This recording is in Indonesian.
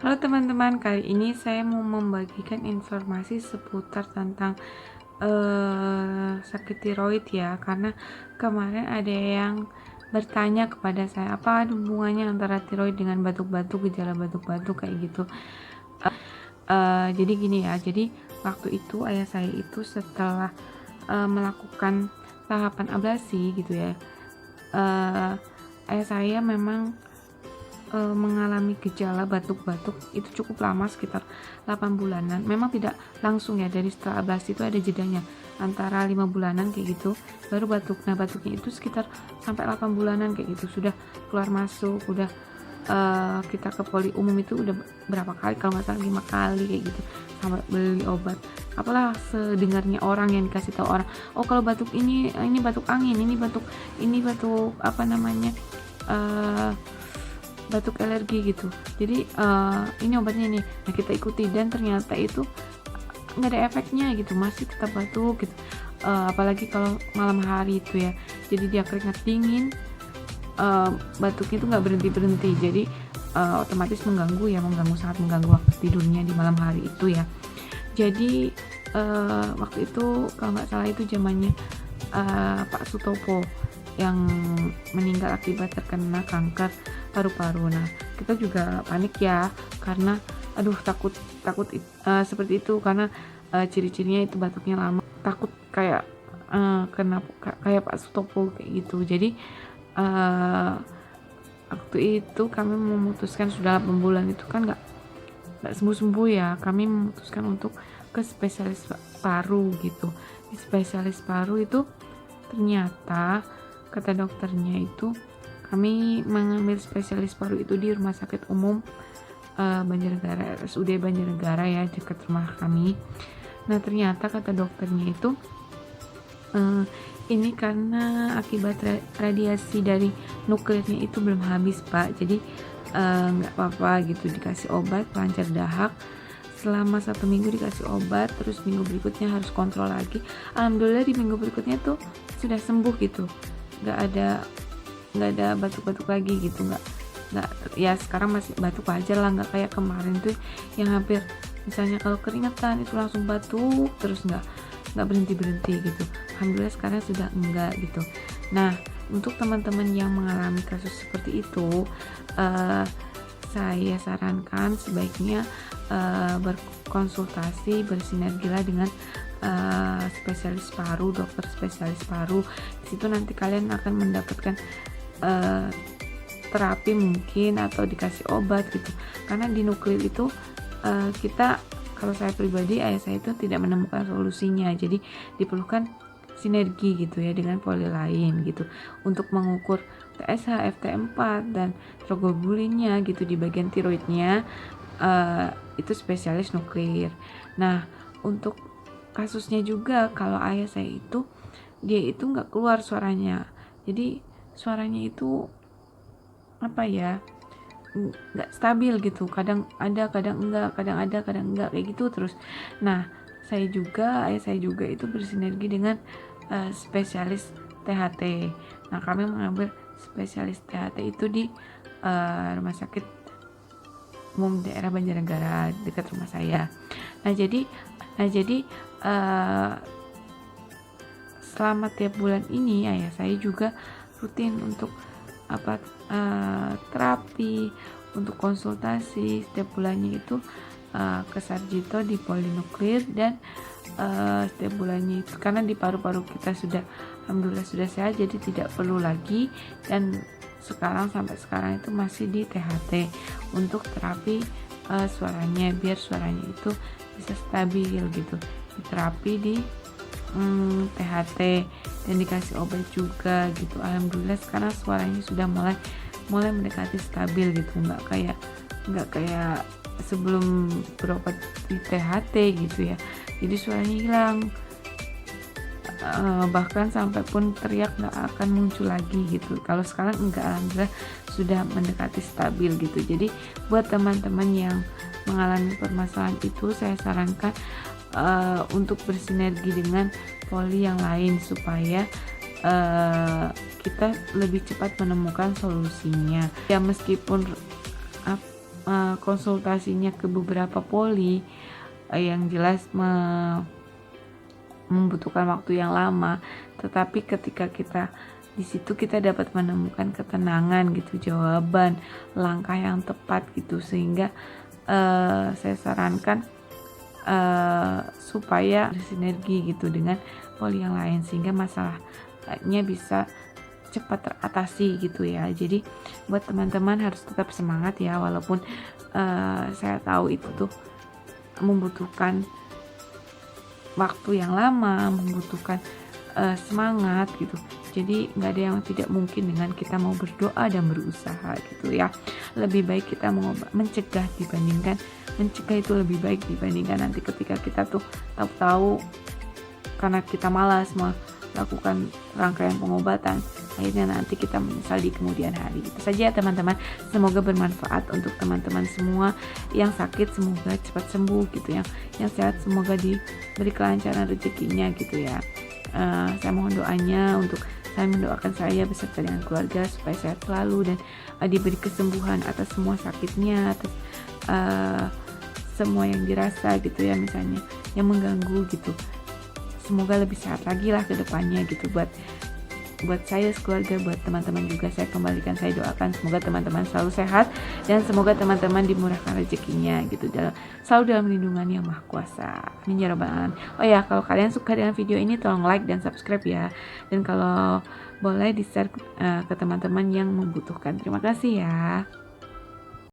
Halo teman-teman, kali ini saya mau membagikan informasi seputar tentang sakit tiroid ya, karena kemarin ada yang bertanya kepada saya apa ada hubungannya antara tiroid dengan batuk-batuk, gejala batuk-batuk kayak gitu. Jadi gini ya, jadi waktu itu ayah saya itu setelah melakukan tahapan ablasi gitu ya, ayah saya memang mengalami gejala batuk-batuk itu cukup lama, sekitar 8 bulanan. Memang tidak langsung ya, dari setelah ablasi itu ada jedanya antara 5 bulanan kayak gitu baru batuk. Nah batuknya itu sekitar sampai 8 bulanan kayak gitu, sudah keluar masuk, udah kita ke poli umum itu udah berapa kali, kalau nggak salah 5 kali kayak gitu, sampai beli obat. Apalah sedengarnya orang yang dikasih tahu orang, oh kalau batuk ini batuk angin, ini batuk apa namanya, batuk alergi gitu. Jadi ini obatnya nih. Nah kita ikuti dan ternyata itu nggak ada efeknya gitu, masih tetap batuk gitu. Apalagi kalau malam hari itu ya. Jadi dia keringat dingin, batuknya itu nggak berhenti. Jadi otomatis mengganggu, sangat mengganggu waktu tidurnya di malam hari itu ya. Jadi waktu itu kalau nggak salah itu zamannya Pak Sutopo yang meninggal akibat terkena kanker paru-paru. Nah kita juga panik ya, karena aduh takut seperti itu, karena ciri-cirinya itu batuknya lama, takut kayak kayak Pak Sutopo kayak gitu. Jadi waktu itu kami memutuskan, sudah 8 bulan itu kan nggak sembuh-sembuh ya, kami memutuskan untuk ke spesialis paru gitu. Di spesialis paru itu ternyata kata dokternya itu kami mengambil spesialis paru itu di rumah sakit umum Banjarnegara, RSUD Banjarnegara ya, dekat rumah kami. Nah ternyata kata dokternya itu ini karena akibat radiasi dari nuklirnya itu belum habis Pak, jadi nggak apa-apa gitu, dikasih obat pelancar dahak selama 1 minggu, dikasih obat, terus minggu berikutnya harus kontrol lagi. Alhamdulillah di minggu berikutnya tuh sudah sembuh gitu, nggak ada batuk-batuk lagi gitu, nggak ya sekarang masih batuk aja lah, nggak kayak kemarin tuh yang hampir misalnya kalau keringetan itu langsung batuk terus nggak berhenti gitu. Alhamdulillah sekarang sudah enggak gitu. Nah untuk teman-teman yang mengalami kasus seperti itu, saya sarankan sebaiknya berkonsultasi, bersinergilah dengan spesialis paru, dokter spesialis paru. Di situ nanti kalian akan mendapatkan terapi mungkin, atau dikasih obat gitu. Karena di nuklir itu kita, kalau saya pribadi, ayah saya itu tidak menemukan solusinya. Jadi diperlukan sinergi gitu ya dengan poli lain gitu untuk mengukur TSH, FT4 dan troglobulinnya gitu di bagian tiroidnya. Itu spesialis nuklir. Nah untuk kasusnya juga, kalau ayah saya itu dia itu nggak keluar suaranya, jadi suaranya itu apa ya, nggak stabil gitu, kadang ada kadang enggak, kadang ada kadang enggak kayak gitu terus. Nah ayah saya juga itu bersinergi dengan spesialis THT. Nah kami mengambil spesialis THT itu di rumah sakit umum daerah Banjarnegara dekat rumah saya. Nah jadi selama tiap bulan ini ayah saya juga rutin untuk terapi, untuk konsultasi setiap bulannya itu ke Sarjito di polinuklir. Dan setiap bulannya itu karena di paru-paru kita sudah alhamdulillah sudah sehat, jadi tidak perlu lagi. Dan sampai sekarang itu masih di THT untuk terapi suaranya, biar suaranya itu bisa stabil gitu, di terapi di THT dan dikasih obat juga gitu. Alhamdulillah sekarang suaranya sudah mulai mendekati stabil gitu, nggak kayak sebelum berobat di THT gitu ya. Jadi suaranya hilang, bahkan sampai pun teriak nggak akan muncul lagi gitu. Kalau sekarang enggak, alhamdulillah sudah mendekati stabil gitu. Jadi buat teman-teman yang mengalami permasalahan itu, saya sarankan untuk bersinergi dengan poli yang lain supaya kita lebih cepat menemukan solusinya ya. Meskipun konsultasinya ke beberapa poli, yang jelas membutuhkan waktu yang lama, tetapi ketika kita di situ kita dapat menemukan ketenangan gitu, jawaban, langkah yang tepat gitu, sehingga saya sarankan supaya bersinergi gitu dengan poli yang lain sehingga masalahnya bisa cepat teratasi gitu ya. Jadi buat teman-teman harus tetap semangat ya, walaupun saya tahu itu tuh membutuhkan waktu yang lama, membutuhkan semangat gitu. Jadi nggak ada yang tidak mungkin dengan kita mau berdoa dan berusaha gitu ya. Lebih baik kita mencegah dibandingkan mencegah, itu lebih baik dibandingkan nanti ketika kita tuh tahu-tahu karena kita malas melakukan rangkaian pengobatan, akhirnya nanti kita menyesal di kemudian hari. Itu saja teman-teman, semoga bermanfaat untuk teman-teman semua. Yang sakit semoga cepat sembuh gitu, yang sehat semoga diberi kelancaran rezekinya gitu ya. Saya mohon doanya untuk saya mendoakan saya beserta dengan keluarga supaya sehat selalu dan diberi kesembuhan atas semua sakitnya, atas semua yang dirasa gitu ya, misalnya yang mengganggu gitu. Semoga lebih sehat lagi lah ke depannya gitu, buat saya sekeluarga, buat teman-teman juga saya kembalikan, saya doakan semoga teman-teman selalu sehat dan semoga teman-teman dimurahkan rezekinya gitu, selalu dalam lindungan yang maha kuasa. Amin ya rabbal alamin. Oh ya, kalau kalian suka dengan video ini tolong like dan subscribe ya, dan kalau boleh di share ke teman-teman yang membutuhkan. Terima kasih ya.